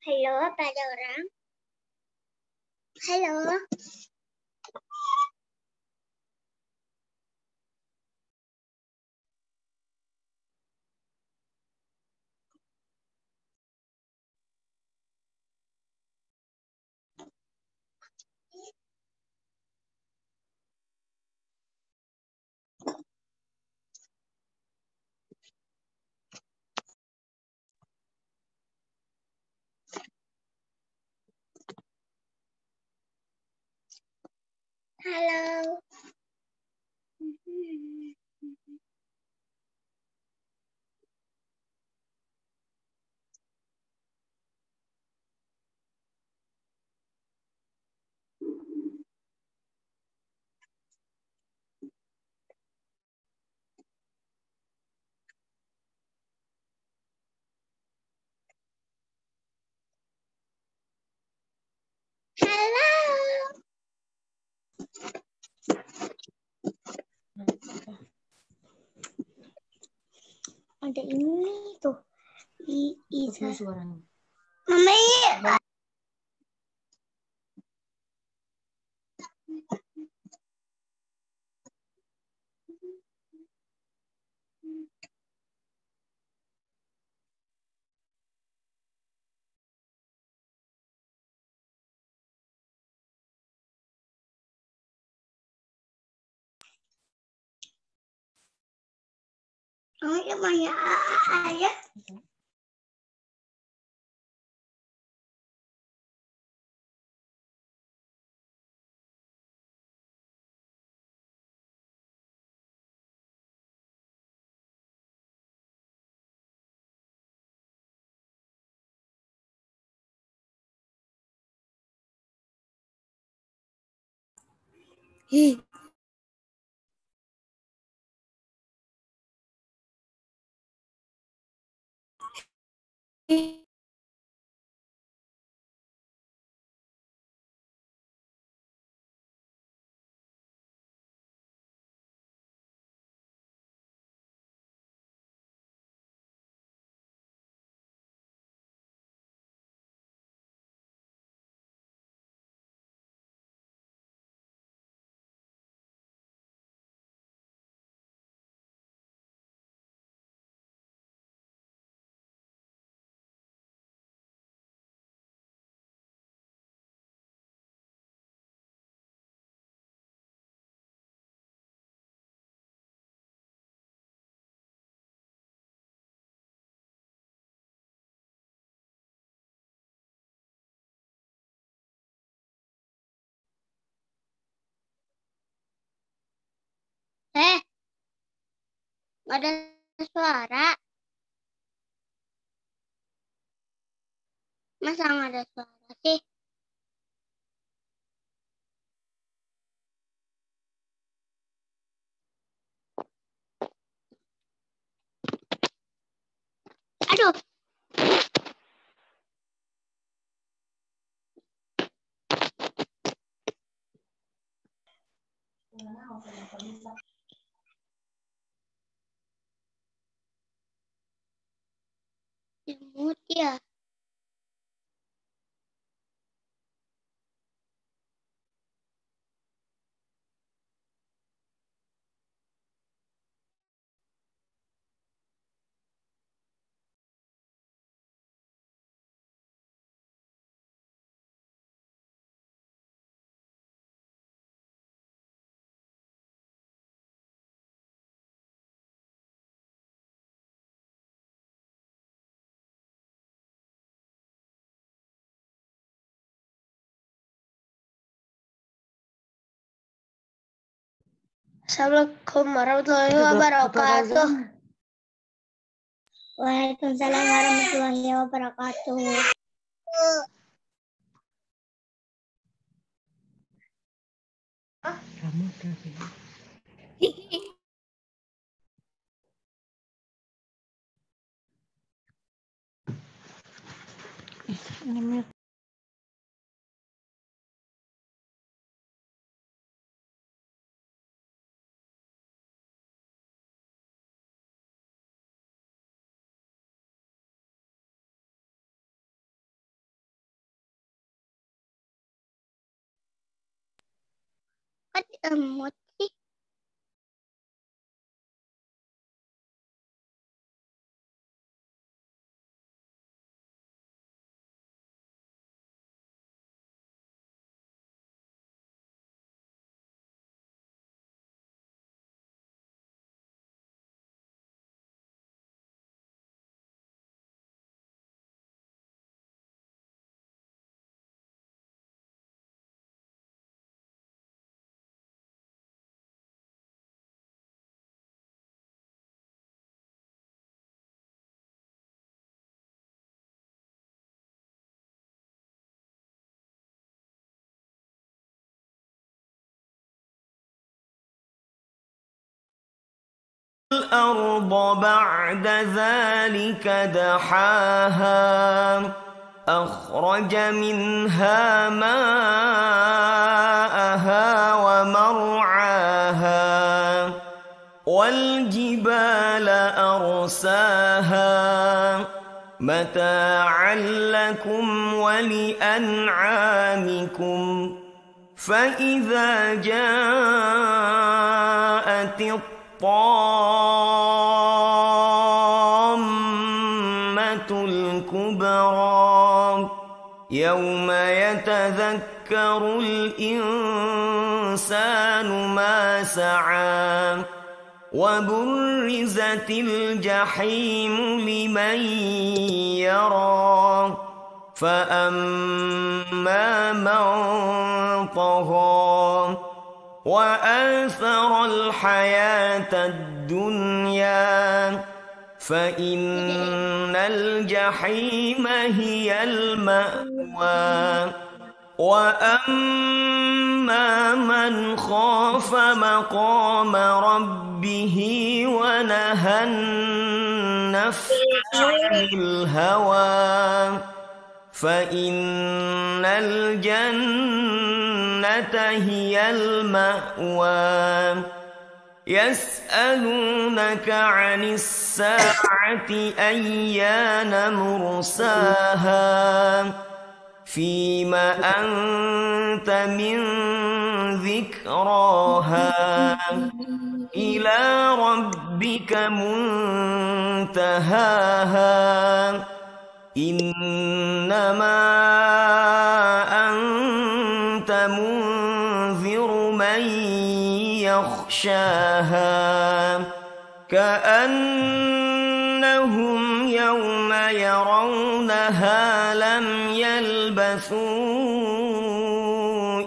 Halo, apa ada orang? Halo. Halo. Halo. Ada ini tuh. Isa. Suaranya. Mama. Oh, ya Maya ayah. Ih. Nggak ada suara. Masa nggak ada suara sih? Aduh. Imut ya. Assalamualaikum warahmatullahi wabarakatuh. Waalaikumsalam warahmatullahi wabarakatuh. Kamu ini Semut sih. الأرض بعد ذلك دحاها أخرج منها ماءها ومرعاها والجبال أرساها متاعا لكم ولأنعامكم فإذا جاءت الطامة الكبرى يوم يتذكر الإنسان ما سعى وبرزت الجحيم لمن يرى فأما من طغى وآثر الحياة الدنيا فإن الجحيم هي المأوى وأما من خاف مقام ربه ونهى النفس عن الهوى فإن الجنة هي المأوى يسألونك عن الساعة أيان مرساها فيم أنت من ذكراها إلى ربك منتهاها إنما أنت منذر من يخشاها كأنهم يوم يرونها لم يلبثوا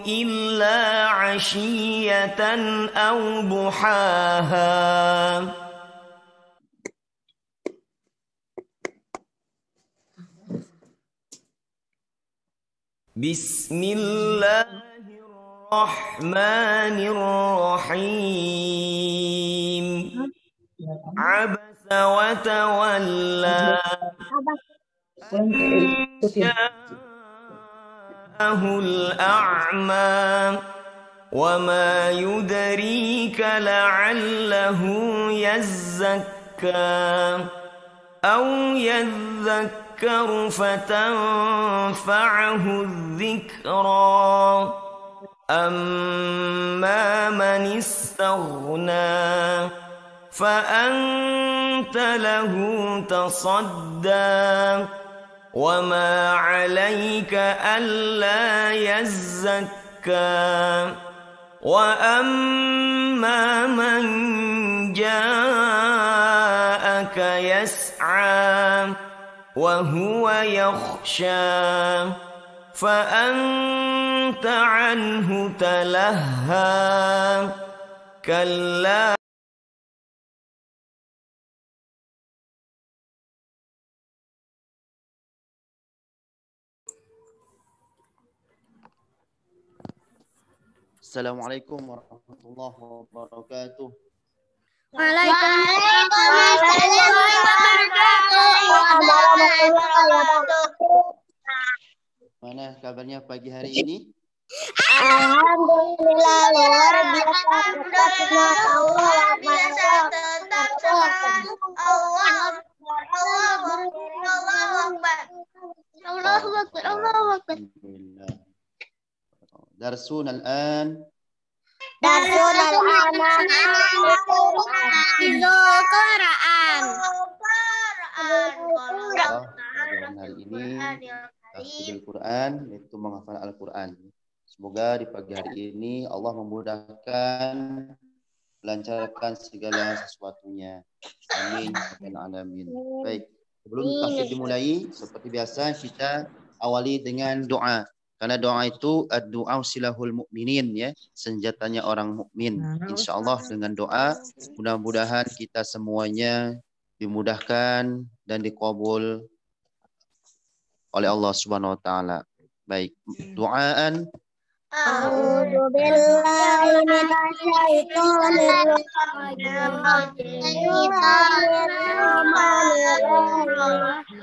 إلا عشية أو ضحاها بسم الله الرحمن الرحيم عبس وتولى أن جاءه الأعمى وما يدريك لعله يزكى أو يذكر فتنفعه الذكرى أما من استغنى فأنت له تصدى وما عليك ألا يزكى وأما من جاءك يسعى وهو يخشى فأنت عنه تلهى كلا Assalamualaikum warahmatullahi wabarakatuh. Waalaikumsalam warahmatullahi wabarakatuh. Mana kabarnya pagi hari ini? Alhamdulillah luar biasa tetap Allah biasa tetap semangat Allah Alhamdulillah. درسنا الآن Darsul anak Hizul Quran. Dalam hari ini tahfidzul Quran, yaitu menghafal Al-Quran. Semoga di pagi hari ini Allah memudahkan, melancarkan segala sesuatunya. Amin. Amin. Baik, sebelum tahfidz dimulai, seperti biasa kita awali dengan doa. Karena doa itu doa silahul mukminin, ya, senjatanya orang mukmin. Insyaallah dengan doa mudah-mudahan kita semuanya dimudahkan dan dikabul oleh Allah Subhanahu wa taala. Baik, doaan. A'udzu billahi minasyaitonir rajim.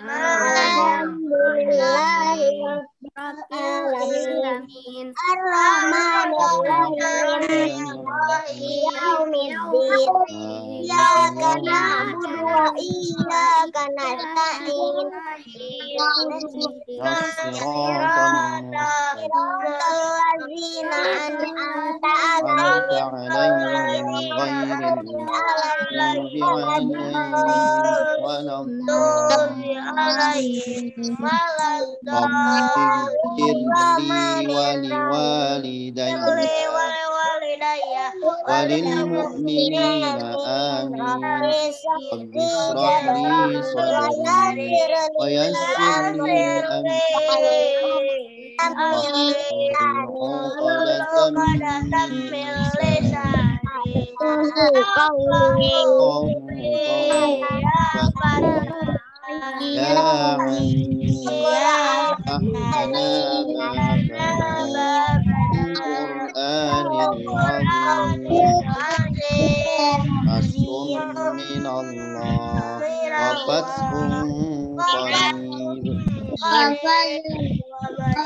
Alhamdulillahirabbil arrahmanirrahim yaumiddin. Iyyaka na'budu wa iyyaka nasta'in. Allazina an'amta 'alaihim walilmu'minina amin. Rabbi ishrah li sadri wa yassir li amri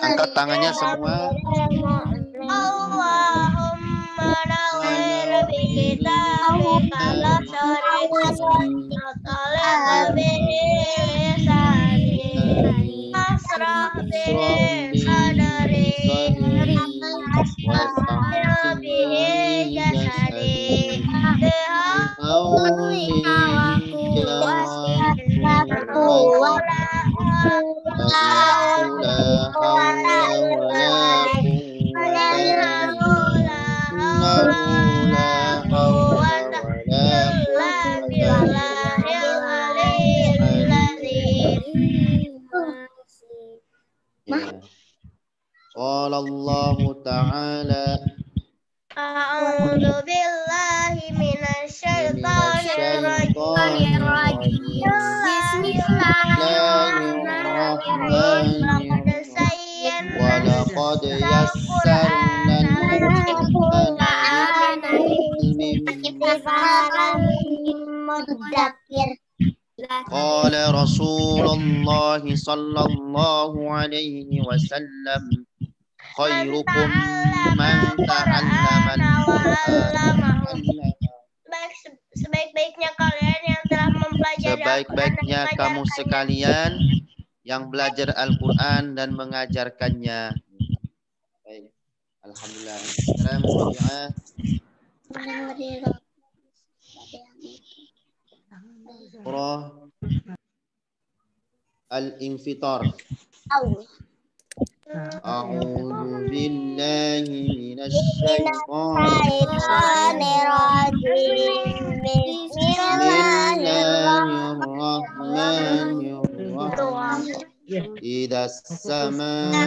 Angkat tangannya semua. Allahumma nawwir bi kitabika la syarika lisani asrah bihi sadri wa bihi jasadi Qala Allah Ta'ala A'udzu billahi minasyaitonir rajim. Bismillahirrahmanirrahim. Wa laqad yassarna Qala Rasulullah sallallahu alaihi wasallam khairukum man ta'allama Sebaik-baiknya kalian yang telah mempelajari Sebaik-baiknya kamu sekalian yang belajar Al-Quran dan mengajarkannya. Baik. Alhamdulillah. Sekarang berdoa. Surah Al-Infitar. A'udzu billahi minasyaitonir rajim. Bismillahirrahmanirrahim. Idza as-samaa'u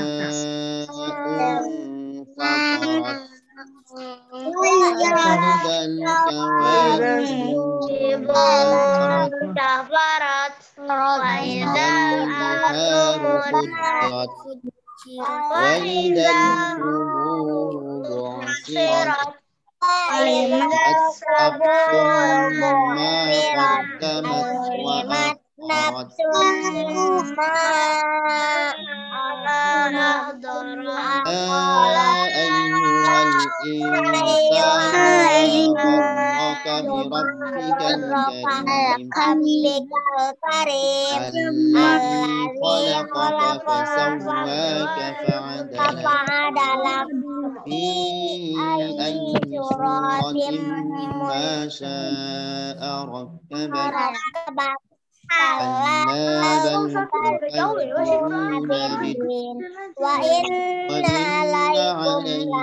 fatarat وإذا القبور بعثرت أسأبتم ما قدمت وأخرت أيها الإنسان غرك بربك الكريم الذي خلقك فسواك فعدلك في أي suratim ما شاء ركبك murakabak كلا بل تكذبون بالدين wa inna وإن alaikum عليكم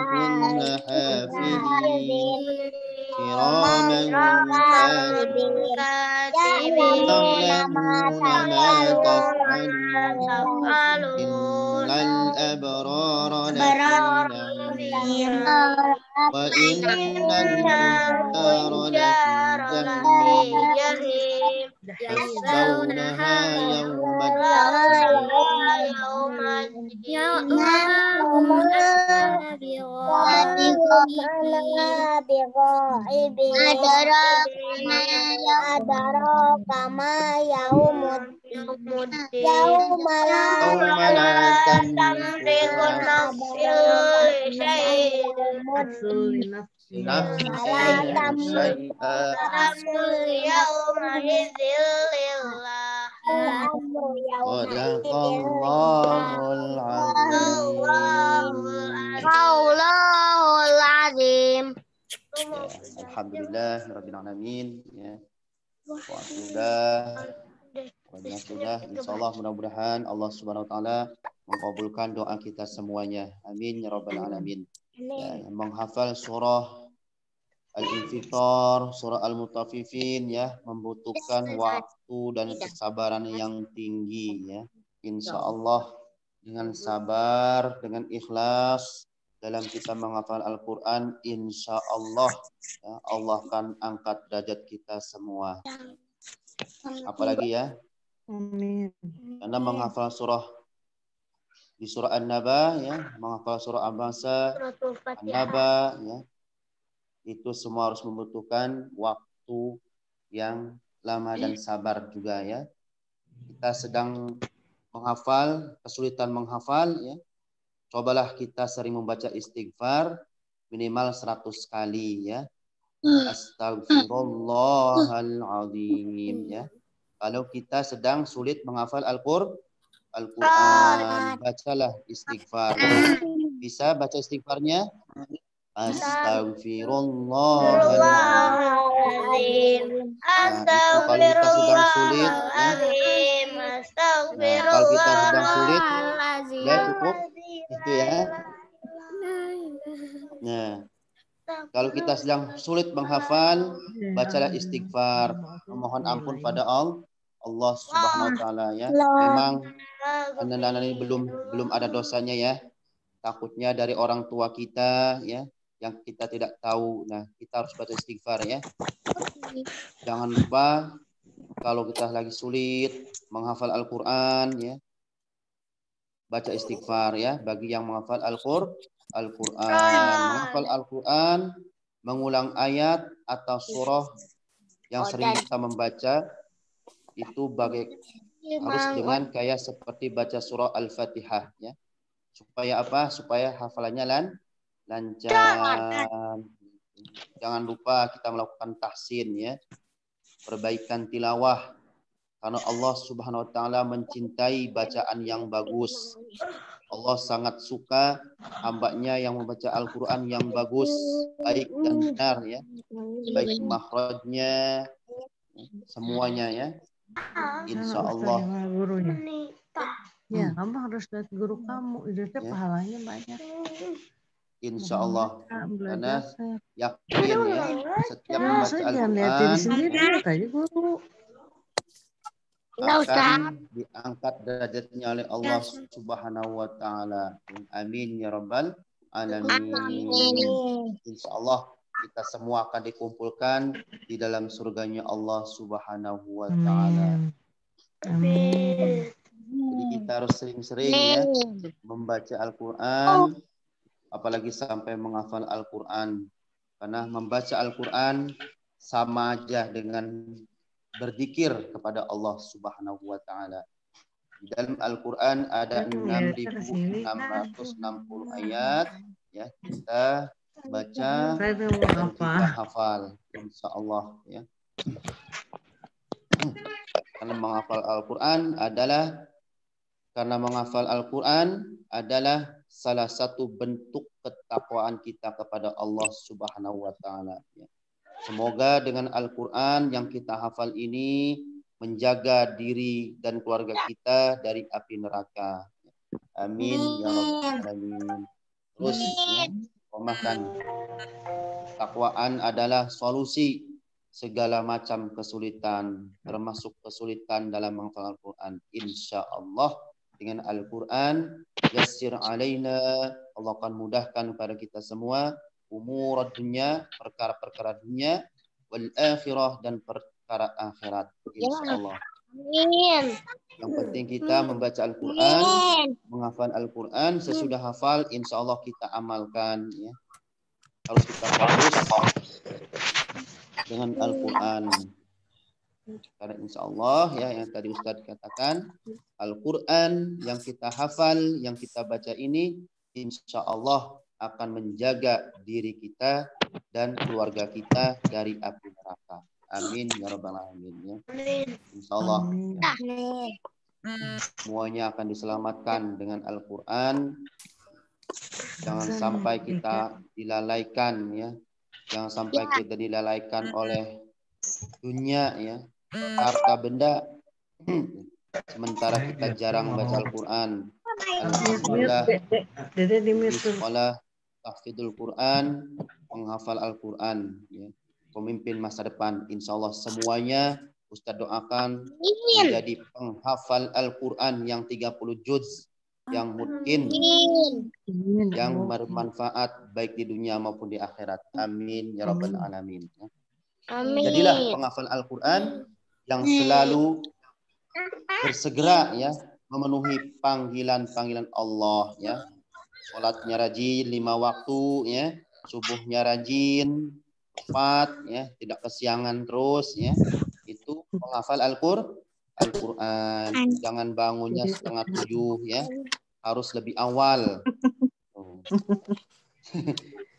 لحافظين lahafidin كراما katibin يعلمون ما تفعلون tafalun إن الأبرار لفي نعيم وإن الفجار لفي جحيم يصلونها يوم يوم لا تملك نفس لنفس شيئا صدق الله العظيم. Ya, alhamdulillah rabbil alamin ya. Sudah insyaallah mudah-mudahan Allah Subhanahu wa taala mengabulkan doa kita semuanya. Amin ya rabbal alamin. Ya, yang menghafal surah Al-Infitar, surah Al-Mutaffifin ya, membutuhkan waktu dan kesabaran yang tinggi ya. Insyaallah dengan sabar, dengan ikhlas dalam kita menghafal Al-Quran, insya Allah ya, Allah akan angkat derajat kita semua. Apalagi ya, karena menghafal surah di surah An-Naba ya, menghafal surah Abasa, An-Naba ya, itu semua harus membutuhkan waktu yang lama dan sabar juga ya. Kita sedang menghafal, kesulitan menghafal ya. Cobalah kita sering membaca istighfar minimal 100 kali ya. Astagfirullahaladzim ya. Kalau kita sedang sulit menghafal Al-Quran, bacalah istighfar. Bisa baca istighfarnya? Astagfirullahaladzim. Nah, itu kalau kita sedang sulit ya. Nah, kalau kita sedang sulit, ya cukup itu ya. Nah, kalau kita sedang sulit menghafal, bacalah istighfar, memohon ampun pada Allah Subhanahu wa taala ya. Memang anak-anak ini belum ada dosanya ya. Takutnya dari orang tua kita ya, yang kita tidak tahu. Nah, kita harus baca istighfar ya. Jangan lupa kalau kita lagi sulit menghafal Al-Quran ya, baca istighfar ya. Bagi yang menghafal Al-Quran, menghafal Al-Quran, mengulang ayat atau surah yang sering kita membaca itu harus dengan kayak seperti baca surah Al-Fatihah ya. Supaya apa? Supaya hafalannya lancar. Jangan lupa kita melakukan tahsin ya, perbaikan tilawah, karena Allah Subhanahu wa taala mencintai bacaan yang bagus. Allah sangat suka hambanya yang membaca Al-Quran yang bagus, baik dan benar ya, baik makhrajnya, semuanya ya. Insya Allah. Ya, kamu harus lihat guru kamu, itu pahalanya banyak. Insya Allah, karena yakin ya, setiap Ya, membaca jangan lihat diri Al-Quran sendiri, lihat aja guru. akan diangkat derajatnya oleh Allah Subhanahu wa taala. Amin ya rabbal alamin. Insyaallah kita semua akan dikumpulkan di dalam surganya Allah Subhanahu wa taala. Amin. Jadi kita harus sering-sering ya membaca Al-Qur'an, apalagi sampai menghafal Al-Qur'an. Karena membaca Al-Qur'an sama aja dengan berzikir kepada Allah Subhanahu wa taala. Di dalam Al-Qur'an ada 6.660 ayat ya, kita baca dan kita hafal insyaallah ya. Karena menghafal Al-Qur'an adalah salah satu bentuk ketakwaan kita kepada Allah Subhanahu wa taala. Semoga dengan Al-Qur'an yang kita hafal ini menjaga diri dan keluarga kita dari api neraka. Amin ya rabbal alamin. Terus ya, pemakan takwaan adalah solusi segala macam kesulitan, termasuk kesulitan dalam menghafal Al-Qur'an. Insyaallah dengan Al-Qur'an yassir alaina, Allah akan mudahkan kepada kita semua umur dunia, perkara-perkara dunia, wal akhirah, dan perkara akhirat. Insyaallah. Amin. Yang penting kita membaca Al-Qur'an, menghafal Al-Qur'an, sesudah hafal insyaallah kita amalkan ya. Harus kita fokus dengan Al-Qur'an. Karena insyaallah ya yang tadi Ustadz katakan, Al-Qur'an yang kita hafal, yang kita baca ini insyaallah akan menjaga diri kita dan keluarga kita dari api neraka. Amin ya rabbal alamin ya. Insyaallah semuanya akan diselamatkan dengan Al-Qur'an. Jangan sampai kita dilalaikan ya. Jangan sampai kita dilalaikan oleh dunia ya, harta benda. Sementara kita jarang baca Al-Qur'an. Alhamdulillah di sekolah tahfidzul Quran, menghafal Al-Qur'an ya. Pemimpin masa depan insyaallah semuanya Ustadz doakan menjadi penghafal Al-Qur'an yang 30 juz yang mungkin yang bermanfaat baik di dunia maupun di akhirat. Amin ya rabbal alamin. Amin. Jadilah penghafal Al-Qur'an yang selalu bersegera ya memenuhi panggilan-panggilan Allah ya. Salatnya rajin 5 waktu ya, subuhnya rajin 4 ya, tidak kesiangan terus ya. Itu menghafal Al-Qur'an. Jangan bangunnya setengah 7 ya. Harus lebih awal.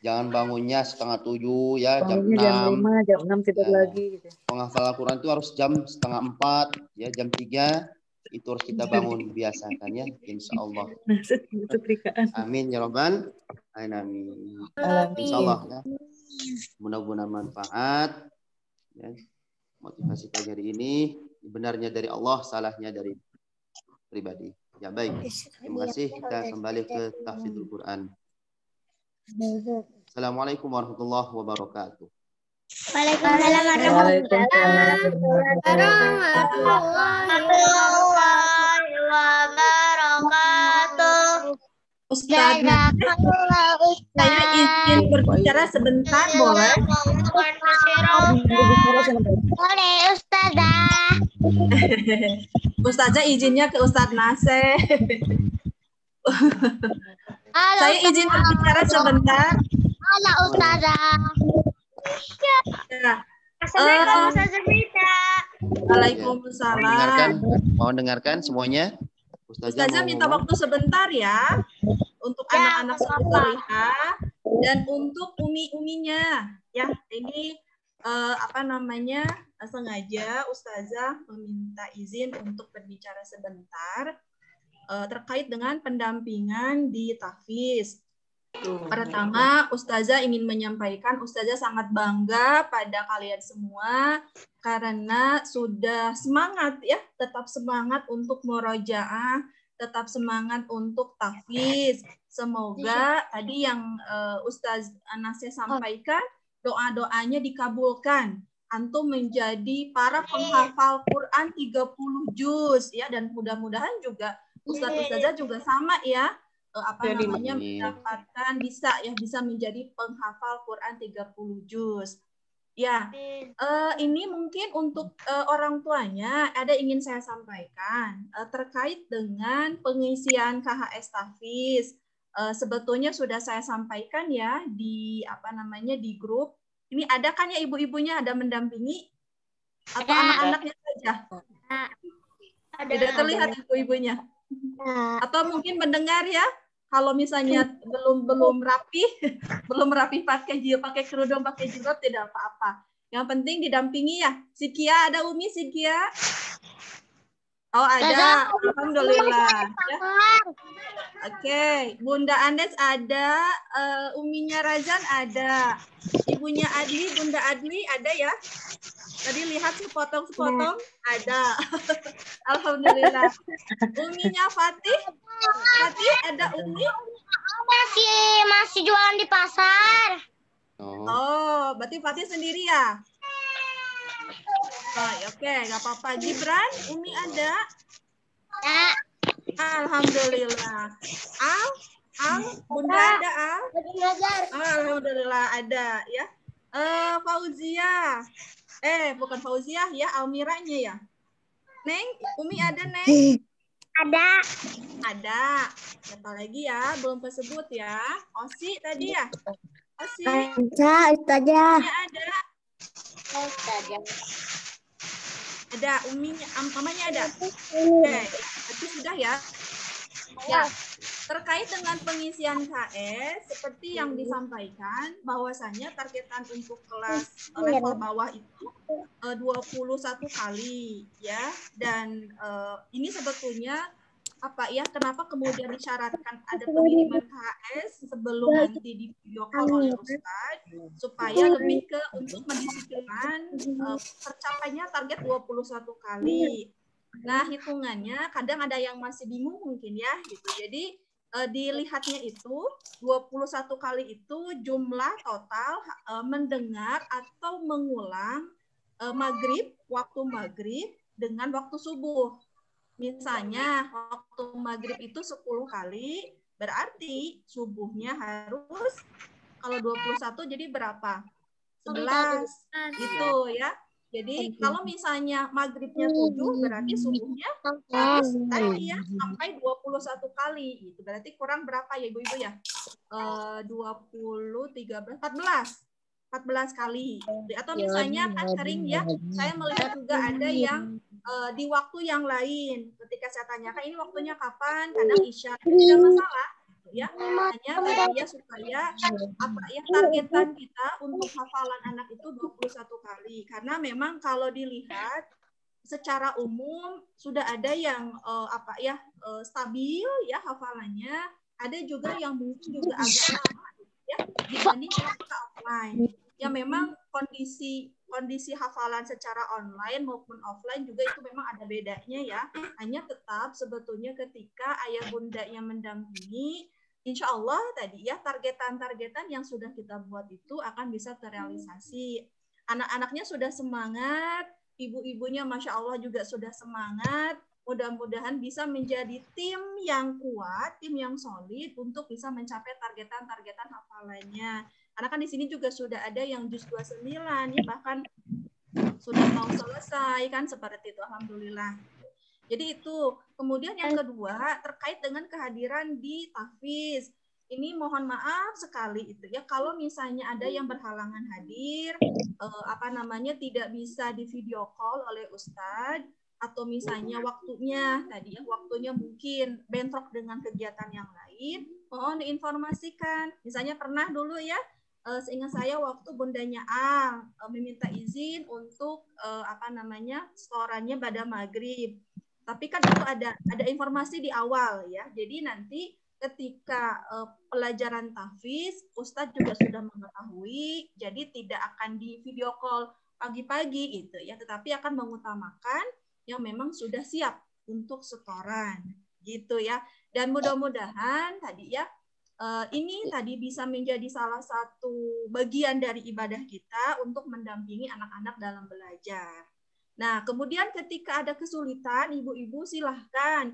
Jangan bangunnya setengah 7 ya, jam 6. Jam 6 tidur lagi gitu. Penghafal Al-Qur'an itu harus jam setengah 4 ya, jam 3 itu harus kita bangun biasakan ya, insyaallah. Amin ya rabbal alamin. Insyaallah ya. Mudah-mudahan manfaat ya. Motivasi pagi hari ini benarnya dari Allah, salahnya dari pribadi. Ya baik. Terima kasih. Kita kembali ke tahfidzul Quran. Assalamualaikum warahmatullahi wabarakatuh. Waalaikumsalam warahmatullahi wabarakatuh. Ustaz, saya izin berbicara sebentar, boleh? Boleh, Ustazah. Ustazah izinnya ke Ustadz Nasir. Saya izin berbicara sebentar. Halo, Ustazah. Ya. Assalamualaikum, Ustazah Rita. Waalaikumsalam. Mau dengarkan semuanya? Ustazah minta waktu sebentar ya untuk anak-anak solihah dan untuk umi-uminya ya. Ini sengaja Ustazah meminta izin untuk berbicara sebentar terkait dengan pendampingan di tahfiz. Pertama, Ustazah ingin menyampaikan Ustazah sangat bangga pada kalian semua karena sudah semangat ya, tetap semangat untuk murojaah, tetap semangat untuk tahfiz. Semoga tadi yang Ustaz Anasya sampaikan, doa-doanya dikabulkan. Antum menjadi para penghafal Quran 30 juz ya, dan mudah-mudahan juga Ustaz-Ustazah juga sama ya. Mendapatkan bisa menjadi penghafal Quran 30 juz. Ya, ini mungkin untuk orang tuanya ada ingin saya sampaikan terkait dengan pengisian KHS tahfiz. Sebetulnya sudah saya sampaikan ya di di grup. Ini ada kan ya ibu-ibunya ada mendampingi atau anak-anaknya saja? Tidak terlihat ibu-ibunya. Atau mungkin mendengar ya, kalau misalnya belum rapi pakai kerudung, pakai jilbab tidak apa-apa. Yang penting didampingi ya. Sikia, ada Umi Sikia? Oh, ada. Alhamdulillah. Ya. Oke, Bunda Andes ada, Uminya Razan ada, Ibunya Adli, Bunda Adli ada ya? Tadi lihat sepotong-sepotong ada. Alhamdulillah. Uminya Fatih ada Umi? Masih jualan di pasar. Oh, berarti Fatih sendiri ya? Oh, oke, nggak apa-apa. Gibran, Umi ada? Ya. Alhamdulillah. Al, Bunda ada Al? Alhamdulillah ada ya. Fauzia. Bukan Fauzia ya, Almiranya ya. Neng, Umi ada Neng? Ada. Siapa lagi ya? Belum kesebut ya. Osi tadi ya? Osi. Ustazah. Uminya ada. Ada. Uminya, mamanya ada. Oke, berarti sudah ya. Ya, terkait dengan pengisian KS, seperti yang disampaikan, bahwasannya targetan untuk kelas level bawah itu 21 kali, ya. Dan ini sebetulnya apa ya? Kenapa kemudian disyaratkan ada pengiriman KS sebelum nanti di video call oleh Ustadz, supaya lebih ke untuk mendisiplinkan tercapainya target 21 kali. Nah, hitungannya kadang ada yang masih bingung mungkin ya gitu. Jadi dilihatnya itu 21 kali itu jumlah total mendengar atau mengulang waktu maghrib dengan waktu subuh. Misalnya waktu maghrib itu 10 kali, berarti subuhnya harus kalau 21 jadi berapa? 11 gitu ya. Jadi kalau misalnya maghribnya 7 berarti subuhnya harus tadi ya sampai 21 kali. Itu berarti kurang berapa ya Ibu-ibu ya? 20, 13, 14 kali. Atau misalnya kan sering ya, saya melihat juga ada yang di waktu yang lain. Ketika saya tanyakan ini waktunya kapan, kadang isya, tidak masalah. Ya, hanya tadi ya supaya apa ya targetan kita untuk hafalan anak itu 21 kali. Karena memang kalau dilihat secara umum sudah ada yang stabil ya hafalannya, ada juga yang mungkin juga agak lama ya dibanding ketika offline. Ya memang kondisi hafalan secara online maupun offline juga itu memang ada bedanya ya. Hanya tetap sebetulnya ketika ayah bunda yang mendampingi, insya Allah tadi ya targetan-targetan yang sudah kita buat itu akan bisa terrealisasi. Anak-anaknya sudah semangat, ibu-ibunya Masya Allah juga sudah semangat. Mudah-mudahan bisa menjadi tim yang kuat, tim yang solid untuk bisa mencapai targetan-targetan hafalannya. Karena kan di sini juga sudah ada yang juz 29, ya bahkan sudah mau selesai kan seperti itu. Alhamdulillah. Jadi itu. Kemudian yang kedua terkait dengan kehadiran di tahfiz. Ini mohon maaf sekali itu ya kalau misalnya ada yang berhalangan hadir, tidak bisa di video call oleh Ustadz, atau misalnya waktunya mungkin bentrok dengan kegiatan yang lain, mohon diinformasikan. Misalnya pernah dulu ya, seingat saya waktu bundanya Al meminta izin untuk setorannya pada maghrib. Tapi kan itu ada informasi di awal ya. Jadi nanti ketika pelajaran tahfiz, Ustadz juga sudah mengetahui, jadi tidak akan di video call pagi-pagi gitu ya, tetapi akan mengutamakan yang memang sudah siap untuk setoran gitu ya. Dan mudah-mudahan tadi ya ini tadi bisa menjadi salah satu bagian dari ibadah kita untuk mendampingi anak-anak dalam belajar. Nah, kemudian ketika ada kesulitan, ibu-ibu silahkan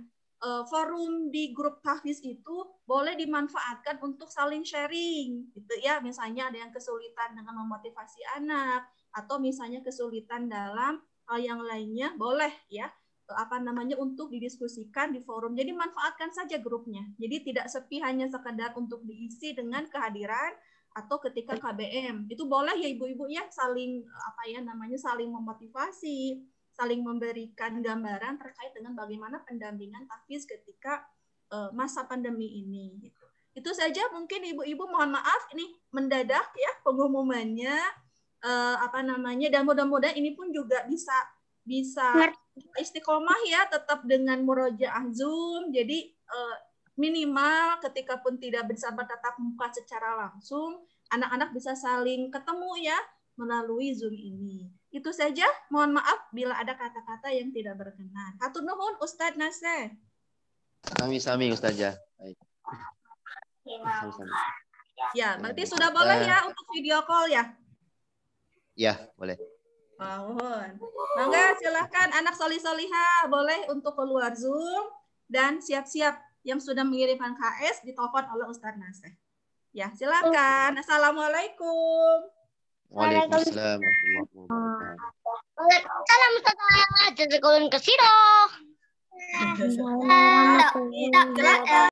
forum di grup tahfiz itu boleh dimanfaatkan untuk saling sharing gitu ya. Misalnya ada yang kesulitan dengan memotivasi anak atau misalnya kesulitan dalam hal yang lainnya, boleh ya untuk didiskusikan di forum. Jadi manfaatkan saja grupnya. Jadi tidak sepi hanya sekedar untuk diisi dengan kehadiran atau ketika KBM. Itu boleh ya ibu-ibu ya saling saling memotivasi, saling memberikan gambaran terkait dengan bagaimana pendampingan tahfiz ketika masa pandemi ini. Itu saja mungkin ibu-ibu, mohon maaf ini mendadak ya pengumumannya dan mudah-mudahan ini pun juga bisa bisa istiqomah ya, tetap dengan murojaah Zoom. Jadi minimal ketika pun tidak bersama tatap muka secara langsung, anak-anak bisa saling ketemu ya melalui Zoom ini. Itu saja. Mohon maaf bila ada kata-kata yang tidak berkenan. Hatur nuhun Ustadz Nasir. Sami-sami Ustazah. Baik. Sami-sami. Ya, berarti sudah boleh ya untuk video call ya? Ya, boleh. Mohon. Mangga silahkan anak solih-solihah boleh untuk keluar Zoom dan siap-siap yang sudah mengirimkan KS ditelepon oleh Ustadz Nasir. Ya, silakan. Assalamualaikum. Waalaikumsalam warahmatullahi wabarakatuh. Waalaikumsalam Ustazah. Jazakallahu khairan. Silakan.